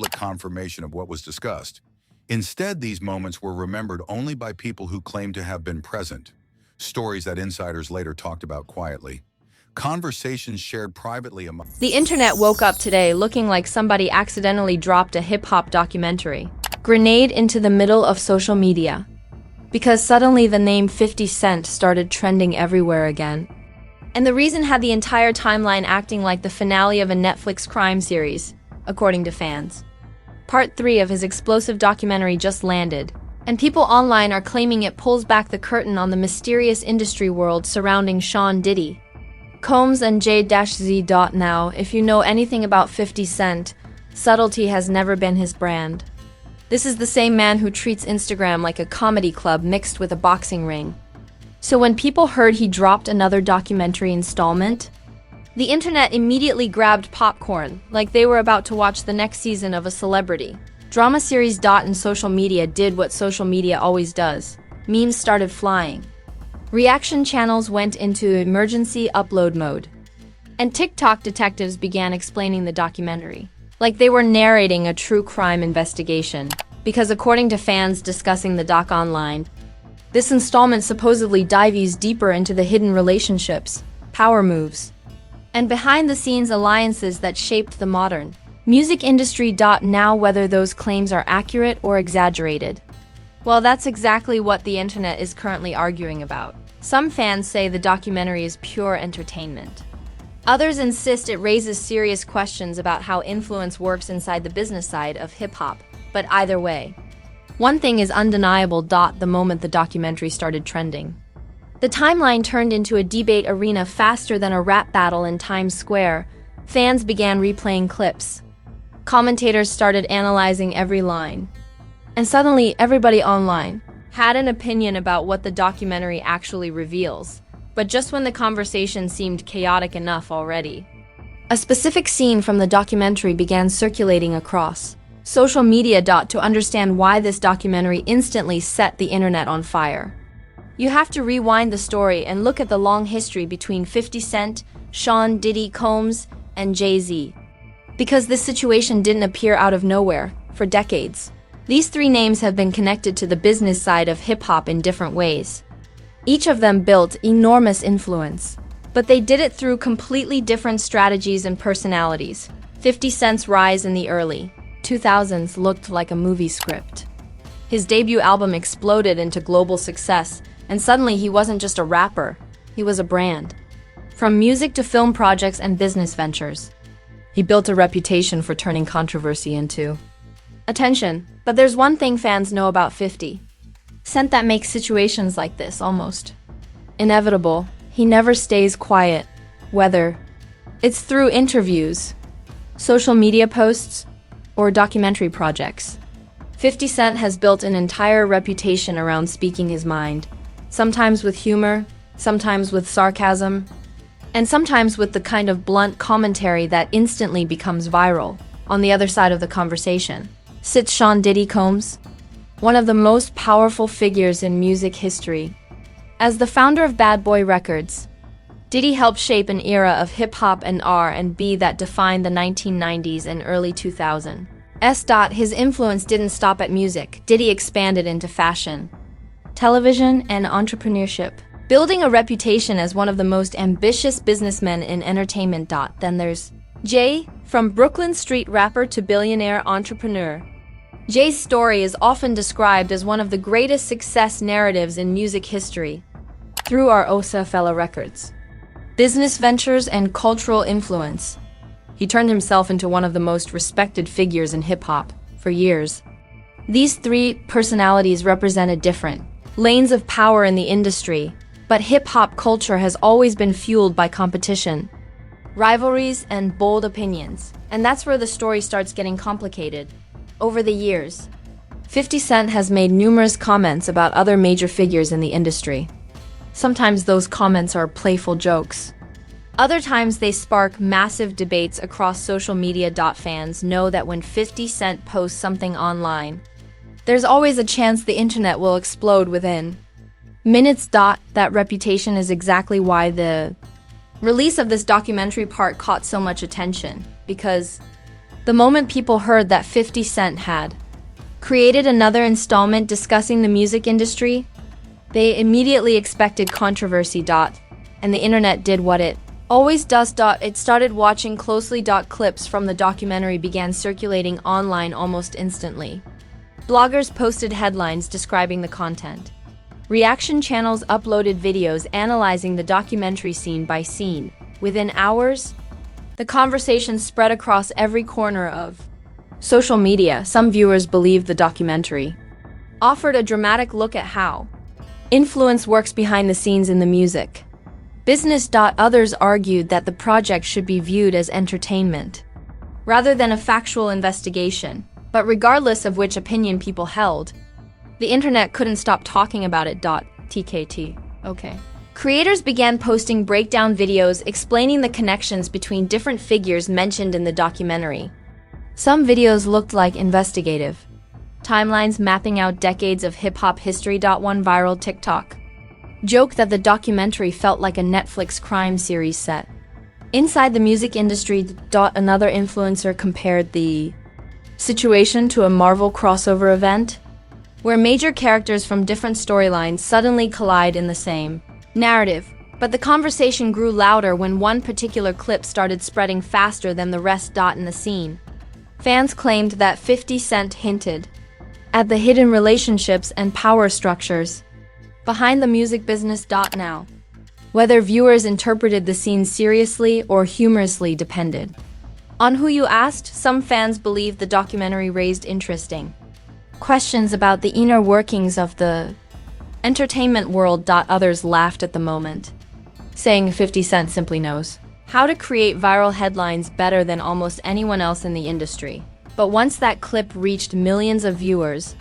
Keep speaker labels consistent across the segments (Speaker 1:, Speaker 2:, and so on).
Speaker 1: public confirmation of what was discussed. Instead, these moments were remembered only by people who claimed to have been present, stories that insiders later talked about quietly, conversations shared privately among...
Speaker 2: The internet woke up today looking like somebody accidentally dropped a hip-hop documentary grenade into the middle of social media, because suddenly the name 50 Cent started trending everywhere again. And the reason had the entire timeline acting like the finale of a Netflix crime series, according to fans. Part 3 of his explosive documentary just landed, and people online are claiming it pulls back the curtain on the mysterious industry world surrounding Sean Diddy, Combs and J-Z. Now, if you know anything about 50 Cent, subtlety has never been his brand. This is the same man who treats Instagram like a comedy club mixed with a boxing ring. So when people heard he dropped another documentary installment, the internet immediately grabbed popcorn, like they were about to watch the next season of a celebrity drama series. And social media did what social media always does. Memes started flying. Reaction channels went into emergency upload mode. And TikTok detectives began explaining the documentary, like they were narrating a true crime investigation. Because according to fans discussing the doc online, this installment supposedly dives deeper into the hidden relationships, power moves, and behind-the-scenes alliances that shaped the modern music industry. Now, whether those claims are accurate or exaggerated, well, that's exactly what the internet is currently arguing about. Some fans say the documentary is pure entertainment. Others insist it raises serious questions about how influence works inside the business side of hip-hop. But either way, one thing is undeniable. The moment the documentary started trending, the timeline turned into a debate arena faster than a rap battle in Times Square. Fans began replaying clips. Commentators started analyzing every line. And suddenly, everybody online had an opinion about what the documentary actually reveals. But just when the conversation seemed chaotic enough already, a specific scene from the documentary began circulating across social media. To understand why this documentary instantly set the internet on fire, you have to rewind the story and look at the long history between 50 Cent, Sean Diddy, Combs, and Jay-Z. Because this situation didn't appear out of nowhere. For decades, these three names have been connected to the business side of hip-hop in different ways. Each of them built enormous influence, but they did it through completely different strategies and personalities. 50 Cent's rise in the early 2000s looked like a movie script. His debut album exploded into global success, and suddenly he wasn't just a rapper, he was a brand. From music to film projects and business ventures, he built a reputation for turning controversy into attention. But there's one thing fans know about 50 Cent that makes situations like this almost inevitable. He never stays quiet, whether it's through interviews, social media posts, or documentary projects. 50 Cent has built an entire reputation around speaking his mind, sometimes with humor, sometimes with sarcasm, and sometimes with the kind of blunt commentary that instantly becomes viral. On the other side of the conversation sits Sean Diddy Combs, one of the most powerful figures in music history. As the founder of Bad Boy Records, Diddy helped shape an era of hip-hop and R&B that defined the 1990s and early 2000s. His influence didn't stop at music. Diddy expanded into fashion, television, and entrepreneurship, building a reputation as one of the most ambitious businessmen in entertainment. Then there's Jay, from Brooklyn street rapper to billionaire entrepreneur. Jay's story is often described as one of the greatest success narratives in music history. Through our Rockefeller Records, business ventures, and cultural influence, he turned himself into one of the most respected figures in hip-hop for years. These three personalities represented different lanes of power in the industry, but hip-hop culture has always been fueled by competition, rivalries, and bold opinions. And that's where the story starts getting complicated. Over the years, 50 Cent has made numerous comments about other major figures in the industry. Sometimes those comments are playful jokes. Other times they spark massive debates across social media. Fans know that when 50 Cent posts something online, there's always a chance the internet will explode within minutes. That reputation is exactly why the release of this documentary part caught so much attention, because The moment people heard that 50 Cent had created another installment discussing the music industry, they immediately expected controversy. And the internet did what it always does. It started watching closely. Clips from the documentary began circulating online almost instantly. Bloggers posted headlines describing the content. Reaction channels uploaded videos analyzing the documentary scene by scene. Within hours, the conversation spread across every corner of social media. Some viewers believed the documentary offered a dramatic look at how influence works behind the scenes in the music business. Others argued that the project should be viewed as entertainment rather than a factual investigation. But regardless of which opinion people held, the internet couldn't stop talking about it. TKT. Okay. Creators began posting breakdown videos explaining the connections between different figures mentioned in the documentary. Some videos looked like investigative timelines mapping out decades of hip-hop history. One viral TikTok joked that the documentary felt like a Netflix crime series set inside the music industry. Another influencer compared the situation to a Marvel crossover event, where major characters from different storylines suddenly collide in the same narrative. But the conversation grew louder when one particular clip started spreading faster than the rest. In the scene, fans claimed that 50 Cent hinted at the hidden relationships and power structures behind the music business. Now, whether viewers interpreted the scene seriously or humorously depended on who you asked. Some fans believed the documentary raised interesting questions about the inner workings of the entertainment world. Others laughed at the moment, saying 50 Cent simply knows how to create viral headlines better than almost anyone else in the industry. But once that clip reached millions of viewers,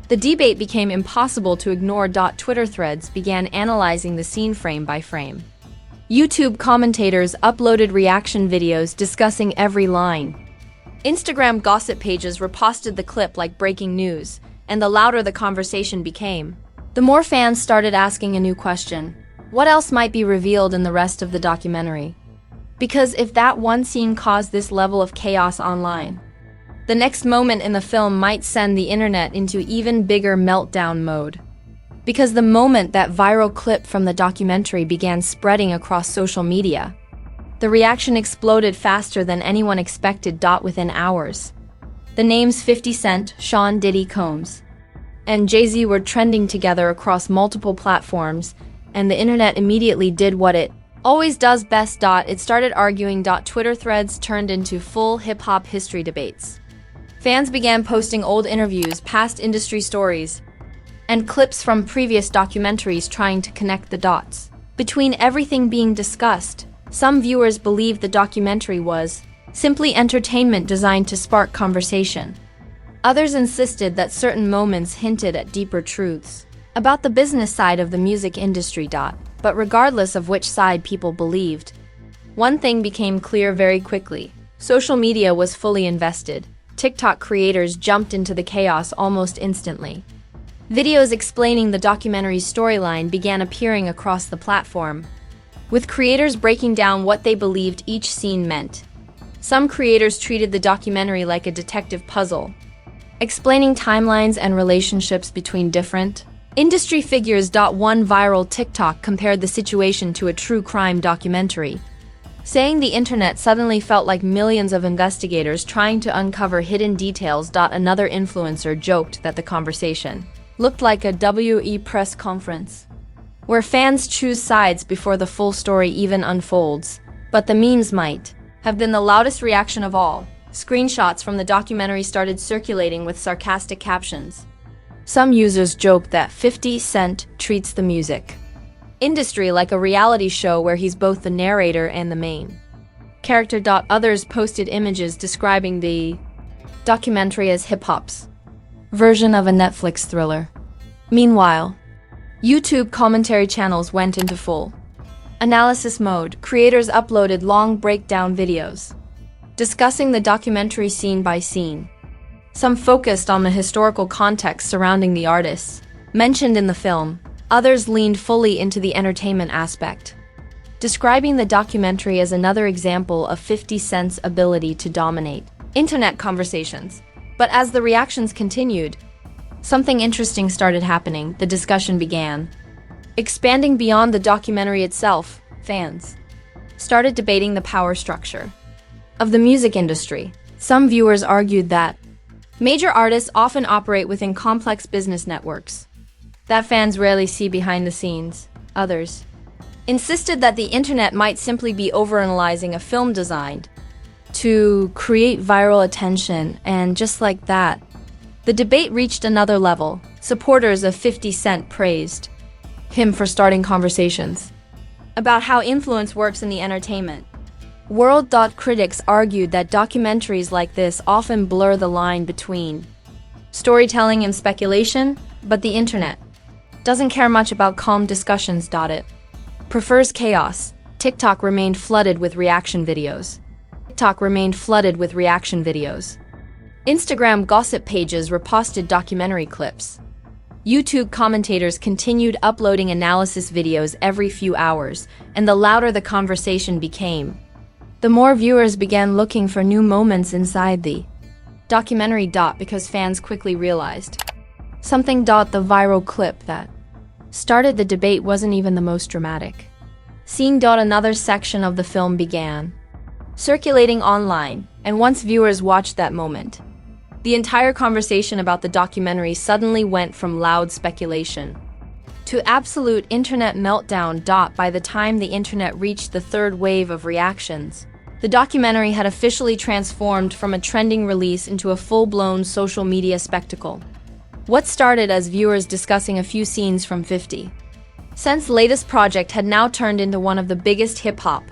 Speaker 2: the debate became impossible to ignore. Twitter threads began analyzing the scene frame by frame. YouTube commentators uploaded reaction videos discussing every line. Instagram gossip pages reposted the clip like breaking news, and the louder the conversation became, the more fans started asking a new question: what else might be revealed in the rest of the documentary? Because if that one scene caused this level of chaos online, the next moment in the film might send the internet into even bigger meltdown mode. Because the moment that viral clip from the documentary began spreading across social media, the reaction exploded faster than anyone expected. Within hours, the names 50 Cent, Sean Diddy Combs, and Jay-Z were trending together across multiple platforms, and the internet immediately did what it always does best. It started arguing. Twitter threads turned into full hip-hop history debates. Fans began posting old interviews, past industry stories, and clips from previous documentaries trying to connect the dots between everything being discussed. Some viewers believed the documentary was simply entertainment designed to spark conversation. Others insisted that certain moments hinted at deeper truths about the business side of the music industry. But regardless of which side people believed, one thing became clear very quickly: social media was fully invested. TikTok creators jumped into the chaos almost instantly. Videos explaining the documentary's storyline began appearing across the platform, with creators breaking down what they believed each scene meant. Some creators treated the documentary like a detective puzzle, explaining timelines and relationships between different industry figures. One viral TikTok compared the situation to a true crime documentary, saying the internet suddenly felt like millions of investigators trying to uncover hidden details. Another influencer joked that the conversation looked like a WE press conference, where fans choose sides before the full story even unfolds. But the memes might have been the loudest reaction of all. Screenshots from the documentary started circulating with sarcastic captions. Some users joked that 50 Cent treats the music industry like a reality show where he's both the narrator and the main character. Others posted images describing the documentary as hip-hop's version of a Netflix thriller. Meanwhile, YouTube commentary channels went into full analysis mode. Creators uploaded long breakdown videos discussing the documentary scene by scene. Some focused on the historical context surrounding the artists mentioned in the film. Others leaned fully into the entertainment aspect, describing the documentary as another example of 50 Cent's ability to dominate internet conversations. But as the reactions continued, something interesting started happening. The discussion began. Expanding beyond the documentary itself, fans started debating the power structure of the music industry. Some viewers argued that major artists often operate within complex business networks that fans rarely see behind the scenes. Others insisted that the internet might simply be overanalyzing a film designed to create viral attention, and just like that, the debate reached another level. Supporters of 50 Cent praised him for starting conversations about how influence works in the entertainment world. Critics argued that documentaries like this often blur the line between storytelling and speculation, but the internet doesn't care much about calm discussions. It prefers chaos. TikTok remained flooded with reaction videos. Instagram gossip pages reposted documentary clips. YouTube commentators continued uploading analysis videos every few hours, and the louder the conversation became, the more viewers began looking for new moments inside the documentary. Because fans quickly realized something. The viral clip that started the debate wasn't even the most dramatic scene. Another section of the film began circulating online, and once viewers watched that moment, the entire conversation about the documentary suddenly went from loud speculation to absolute internet meltdown. By the time the internet reached the third wave of reactions, the documentary had officially transformed from a trending release into a full-blown social media spectacle. What started as viewers discussing a few scenes from 50 Cent's latest project had now turned into one of the biggest hip-hop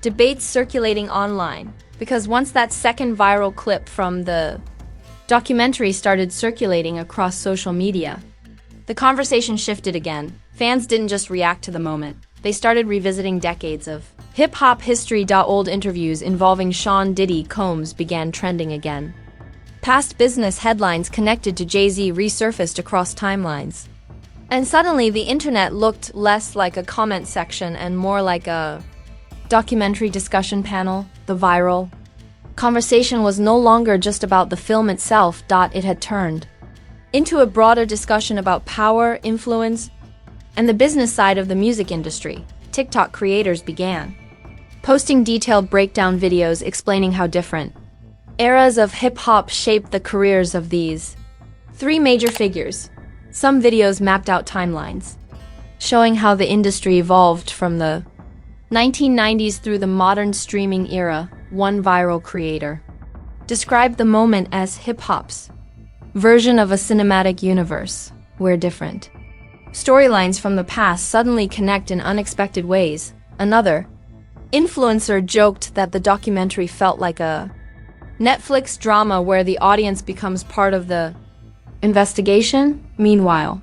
Speaker 2: debates circulating online, because once that second viral clip from the documentary started circulating across social media, the conversation shifted again. Fans didn't just react to the moment. They started revisiting decades of hip-hop history. Old interviews involving Diddy Combs began trending again. Past business headlines connected to Jay-Z resurfaced across timelines. And suddenly, the internet looked less like a comment section and more like a documentary discussion panel. The viral conversation was no longer just about the film itself. It had turned into a broader discussion about power, influence, and the business side of the music industry. TikTok creators began posting detailed breakdown videos explaining how different eras of hip-hop shaped the careers of these three major figures. Some videos mapped out timelines, showing how the industry evolved from the 1990s through the modern streaming era. One viral creator described the moment as hip-hop's version of a cinematic universe, where different storylines from the past suddenly connect in unexpected ways. Another influencer joked that the documentary felt like a Netflix drama where the audience becomes part of the investigation. Meanwhile,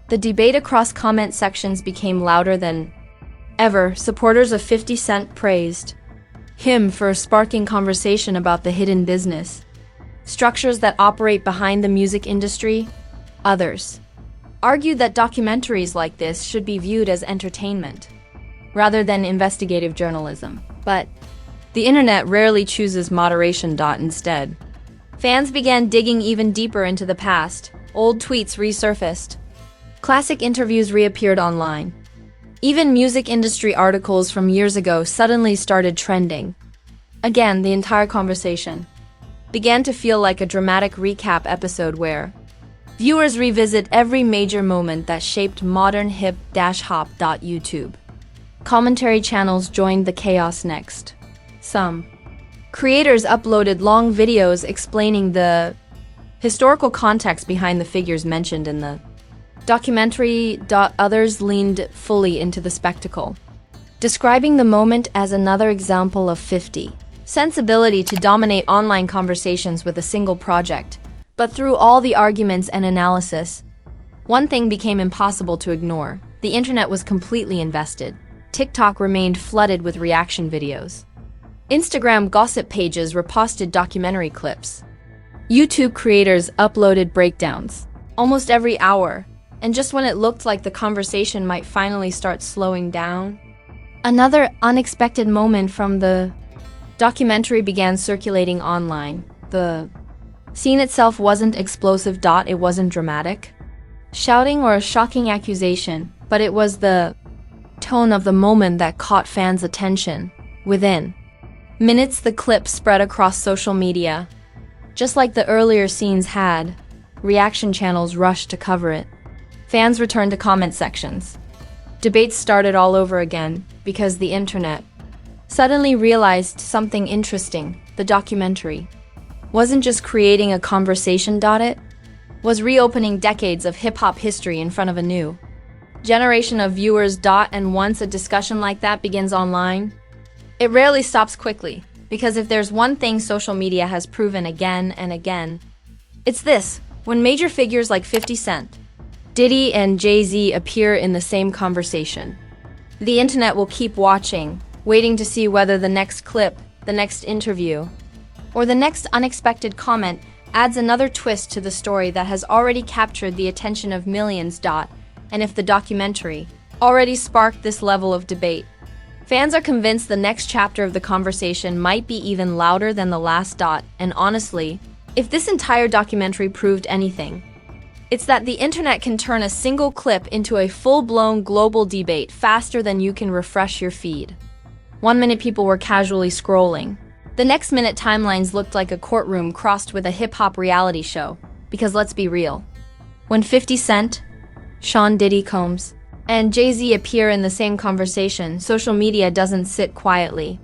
Speaker 2: the debate across comment sections became louder than ever. Supporters of 50 Cent praised him for sparking conversation about the hidden business structures that operate behind the music industry. Others argued that documentaries like this should be viewed as entertainment rather than investigative journalism. But the internet rarely chooses moderation. Instead, fans began digging even deeper into the past. Old tweets resurfaced. Classic interviews reappeared online. Even music industry articles from years ago suddenly started trending. Again, the entire conversation began to feel like a dramatic recap episode where viewers revisit every major moment that shaped modern hip-hop. YouTube commentary channels joined the chaos next. Some creators uploaded long videos explaining the historical context behind the figures mentioned in the documentary. Others leaned fully into the spectacle, describing the moment as another example of 50 Cent's ability to dominate online conversations with a single project. But through all the arguments and analysis, one thing became impossible to ignore. The internet was completely invested. TikTok remained flooded with reaction videos. Instagram gossip pages reposted documentary clips. YouTube creators uploaded breakdowns almost every hour, and just when it looked like the conversation might finally start slowing down, another unexpected moment from the documentary began circulating online. The scene itself wasn't explosive. It wasn't dramatic, shouting or a shocking accusation, but it was the tone of the moment that caught fans' attention. Within minutes, the clip spread across social media. Just like the earlier scenes had, reaction channels rushed to cover it. Fans returned to comment sections. Debates started all over again because the internet suddenly realized something interesting. The documentary wasn't just creating a conversation. It was reopening decades of hip-hop history in front of a new generation of viewers. And once a discussion like that begins online, it rarely stops quickly, because if there's one thing social media has proven again and again, it's this: when major figures like 50 Cent, Diddy, and Jay-Z appear in the same conversation, the internet will keep watching, waiting to see whether the next clip, the next interview, or the next unexpected comment adds another twist to the story that has already captured the attention of millions. And if the documentary already sparked this level of debate, fans are convinced the next chapter of the conversation might be even louder than the last. And honestly, if this entire documentary proved anything, it's that the internet can turn a single clip into a full-blown global debate faster than you can refresh your feed. 1 minute people were casually scrolling. The next minute timelines looked like a courtroom crossed with a hip-hop reality show. Because let's be real, when 50 Cent, Sean Diddy Combs, and Jay-Z appear in the same conversation, social media doesn't sit quietly.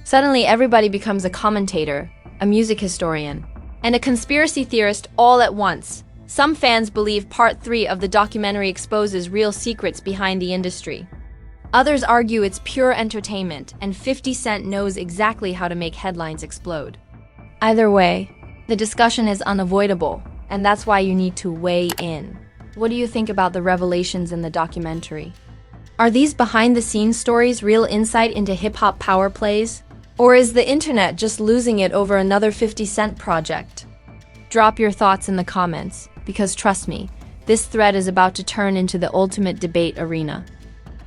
Speaker 2: Suddenly, everybody becomes a commentator, a music historian, and a conspiracy theorist all at once. Some fans believe Part 3 of the documentary exposes real secrets behind the industry. Others argue it's pure entertainment, and 50 Cent knows exactly how to make headlines explode. Either way, the discussion is unavoidable, and that's why you need to weigh in. What do you think about the revelations in the documentary? Are these behind-the-scenes stories real insight into hip-hop power plays? Or is the internet just losing it over another 50 Cent project? Drop your thoughts in the comments, because trust me, this thread is about to turn into the ultimate debate arena.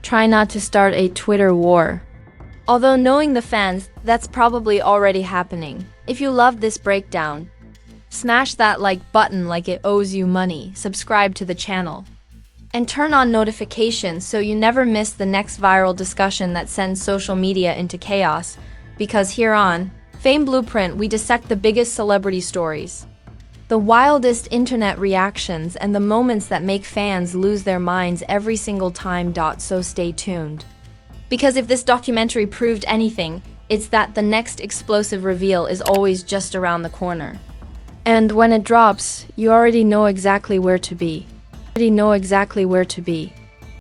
Speaker 2: Try not to start a Twitter war. Although knowing the fans, that's probably already happening. If you loved this breakdown, smash that like button like it owes you money, subscribe to the channel, and turn on notifications so you never miss the next viral discussion that sends social media into chaos. Because here on Fame Blueprint, we dissect the biggest celebrity stories, the wildest internet reactions, and the moments that make fans lose their minds every single time. So stay tuned. Because if this documentary proved anything, it's that the next explosive reveal is always just around the corner. And when it drops, you already know exactly where to be.